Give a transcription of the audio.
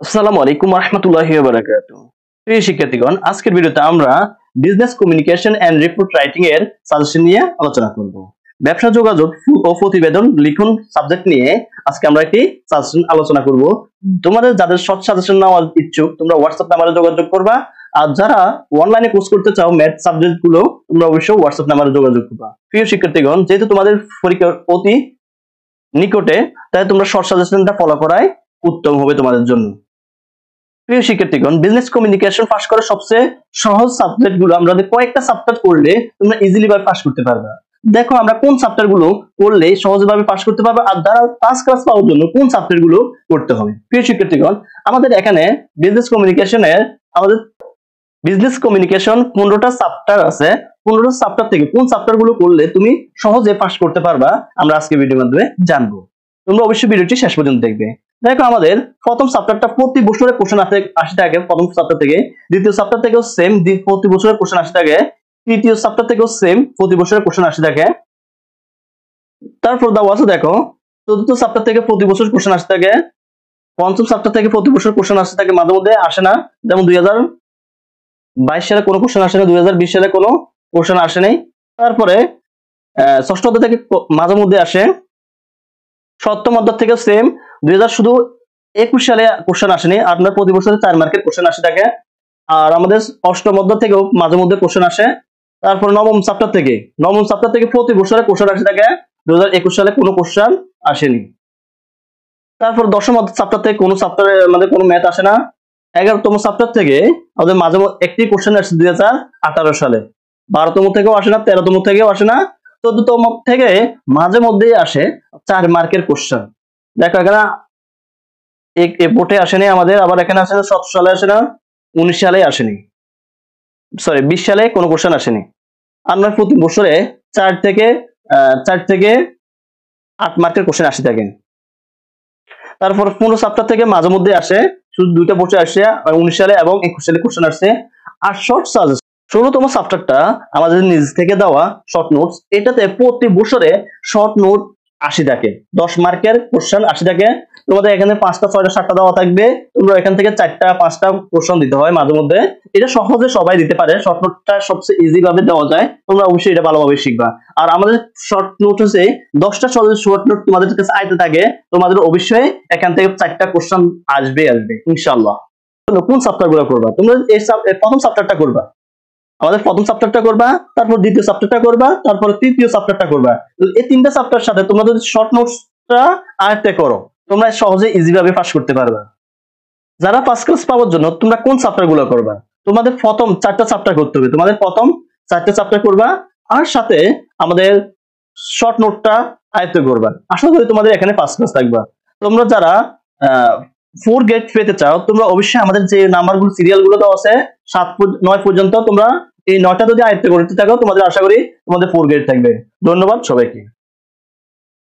আসসালামু আলাইকুম রাহমাতুল্লাহি ওয়া বারাকাতুহু। প্রিয় শিক্ষার্থীগণ, আজকের ভিডিওতে আমরা business communication and report writing এর সাজেশন নিয়ে আলোচনা করব। ব্যবসা যোগাযোগ ও প্রতিবেদন লিখন সাবজেক্ট নিয়ে আজকে আমরা একটি সাজেশন আলোচনা করব। তোমাদের যাদের শর্ট সাজেশন নেওয়ার ইচ্ছুক তোমরা হোয়াটসঅ্যাপ নাম্বারে যোগাযোগ করবা, আর যারা অনলাইনে কোর্স করতে চাও ম্যাথ সাবজেক্ট গুলো তোমরা অবশ্যই হোয়াটসঅ্যাপ নাম্বারে যোগাযোগ করবা। প্রিয় শিক্ষার্থীগণ, যেহেতু তোমাদের পরীক্ষা অতি নিকটে, তাই তোমরা শর্ট সাজেশনটা ফলো করাই উত্তম হবে তোমাদের জন্য। প্রিয় শিক্ষার্থীগণ, বিজনেস কমিউনিকেশন পাস করার সবচেয়ে সহজ সাবজেক্ট গুলো আমরা কয়েকটা চ্যাপ্টার করলে তোমরা ইজিলি ভাবে পাস করতে পারবে। দেখো আমরা কোন চ্যাপ্টার গুলো করলে সহজভাবে পাস করতে পারবে আর যারা ফার্স্ট ক্লাস পাওয়ার জন্য কোন চ্যাপ্টার গুলো করতে হবে। প্রিয় শিক্ষার্থীগণ, আমাদের এখানে বিজনেস কমিউনিকেশন 15টা চ্যাপ্টার আছে। 15টা চ্যাপ্টার থেকে কোন চ্যাপ্টার গুলো করলে তুমি সহজে পাস করতে পারবা আমরা আজকে ভিডিওর মাধ্যমে জানবো। তোমরা অবশ্যই ভিডিওটি শেষ পর্যন্ত দেখবে। দেখো আমাদের প্রথম চ্যাপ্টারটা প্রতি বছরের কোশ্চেন আসে থাকে প্রথম চ্যাপ্টার থেকে, দ্বিতীয় চ্যাপ্টার থেকেও সেম প্রতি বছরের কোশ্চেন আসে থাকে, তৃতীয় চ্যাপ্টার থেকেও সেম প্রতি বছরের কোশ্চেন আসে থাকে। তারপর দেওয়া আছে দেখো চতুর্থ চ্যাপ্টার থেকে প্রতি বছর কোশ্চেন আসে থাকে, পঞ্চম চ্যাপ্টার থেকে প্রতি বছর কোশ্চেন আসে থাকে, মাঝে মধ্যে আসে না, যেমন 2022 সালে কোনো কোশ্চেন আসে না, 2020 সালে কোনো কোশ্চেন আসে নাই। তারপরে ষষ্ঠ অধ্যায় থেকে মাঝে মধ্যে আসে, সপ্তম অধ্যায় থেকে সেম 2021 সালে কোশ্চেন আসেনি, আপনার প্রতি বছরে 4 মার্কের কোশ্চেন আসে থাকে। আর আমাদের অষ্টম অধ্যায় থেকেও মাঝে মধ্যে কোশ্চেন আসে। তারপর নবম চ্যাপ্টার থেকে প্রতি বছরে কোশ্চেন আসে থাকে, 2021 সালে কোনো কোশ্চেন আসেনি। তারপর দশম চ্যাপ্টার থেকে কোনো চ্যাপ্টারে আমাদের কোনো ম্যাথ আসে না। 11তম চ্যাপ্টার থেকে আমাদের মাঝে একটি কোশ্চেন আসে 2018 সালে, 12তম থেকেও আসে না, 13তম থেকেও আসে না, 14তম থেকে মাঝে মধ্যেই আসে 4 মার্কের কোশ্চেন। দেখো এখানে বোর্ডে আসেনি আমাদের, আবার এখানে আসে 17 সালে আসে না, 19 সালে আসেনি, 20 সালে কোনো কোশ্চেন আসেনি। আমরা প্রতি বছরে 4 থেকে 8 মার্কের কোশ্চেন আসে থাকে। তারপর 15 চ্যাপ্টার থেকে মাঝে মধ্যে আসে, শুধু 2টা বছর আসে, 19 সালে এবং 21 সালে কোশ্চেন আসছে। আর শর্ট সাজেশন 16তম চ্যাপ্টারটা আমাদের নিজ থেকে দেওয়া শর্ট নোটস, এটাতে প্রতি বছরে শর্ট নোট আসে থাকে, 10 মার্কের কোশ্চেন আসে থাকে। তোমাদের এখানে 5টা 6টা 7টা দেওয়া থাকবে, তোমরা এখান থেকে 4টা 5টা কোশ্চেন দিতে হয় মাঝে মধ্যে। এটা সহজে সবাই দিতে পারে, শর্ট নোটটা সবচেয়ে ইজি ভাবে দেওয়া যায়, তোমরা অবশ্যই এটা ভালোভাবে শিখবা। আর আমাদের শর্ট নোট হচ্ছে 10টা শর্ট নোট তোমাদের কাছে আইতে থাকে, তোমাদের অবশ্যই এখান থেকে 4টা কোশ্চেন আসবে ইনশাআল্লাহ। কোন চ্যাপ্টার গুলো করবা তোমরা? প্রথম চ্যাপ্টারটা করবা, আমাদের প্রথম চ্যাপ্টারটা করবা, তারপর দ্বিতীয় চ্যাপ্টারটা করবা, তারপর তৃতীয় চ্যাপ্টারটা করবা। এই 3টা চ্যাপ্টার সাথে তোমরা যদি শর্ট নোটসটা আয়ত্ত করো তোমরা সহজে ইজি ভাবে পাস করতে পারবে। যারা ফার্স্ট ক্লাস পাওয়ার জন্য তোমরা কোন চ্যাপ্টার গুলো করবা? তোমাদের প্রথম 4টা চ্যাপ্টার করতে হবে, তোমাদের প্রথম 4টা চ্যাপ্টার করবা আর সাথে আমাদের শর্ট নোটটা আয়ত্ত করবা। আশা করি তোমাদের এখানে ফার্স্ট ক্লাস থাকবা। তোমরা যারা 4 গ্রেড পেতে চাও তোমরা অবশ্যই আমাদের যে নাম্বারগুলো সিরিয়াল গুলো দেওয়া আছে 7-9 পর্যন্ত, তোমরা এই 9টা যদি আয়ত্ত করতে থাকো তোমাদের আশা করি তোমাদের 4 গ্রেড থাকবে। ধন্যবাদ সবাইকে।